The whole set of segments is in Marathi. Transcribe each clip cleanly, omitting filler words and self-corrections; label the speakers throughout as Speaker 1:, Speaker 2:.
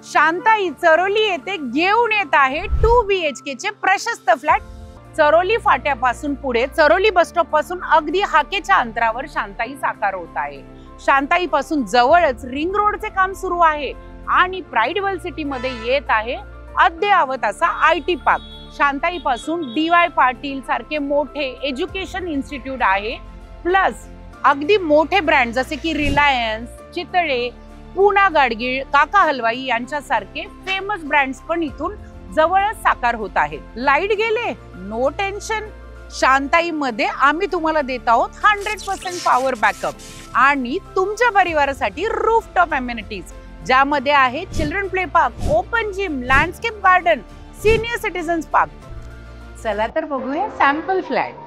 Speaker 1: शांताई चरोली येथे घेऊन येत आहे 2 BHK चे प्रशस्त फ्लॅट। चरोली फाट्यापासून पुढे चरोली बस स्टॉप पासून अगदी हाकेच्या अंतरावर शांताई साकार होत आहे। शांताई पासून जवळच रिंग रोडचे काम सुरू आहे आणि प्राइड वर्ल्ड सिटी मध्ये येत आहे अद्ययावत असा IT पार्क। शांताई पासून DY पाटील सारखे मोठे एज्युकेशन इन्स्टिट्यूट आहे, प्लस अगदी मोठे ब्रँड जसे की रिलायन्स, चितळे, पूना गाडगीळ, काका हलवाई यांच्यासारखे फेमस ब्रँड्स पण इथून जवळच साकार होत आहेत। लाईट गेले नो टेन्शन, शांताई मध्ये आम्ही तुम्हाला देत आहोत 100% पॉवर बॅकअप आणि तुमच्या परिवारासाठी रूफटॉप अमेनिटीज, ज्यामध्ये आहे children play park, open gym, landscape garden, senior citizens park. चला तर बघूया सॅम्पल फ्लॅट।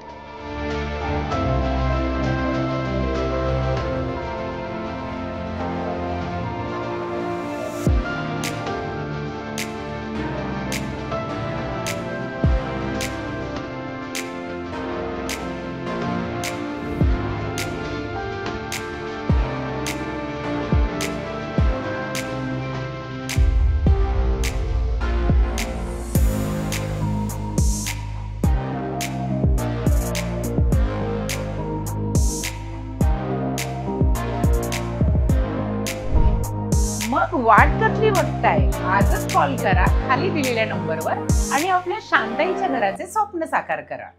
Speaker 1: मग वाट कसली बघताय? आजच कॉल करा खाली दिलेल्या नंबरवर आणि आपल्या शांताईच्या घराचे स्वप्न साकार करा।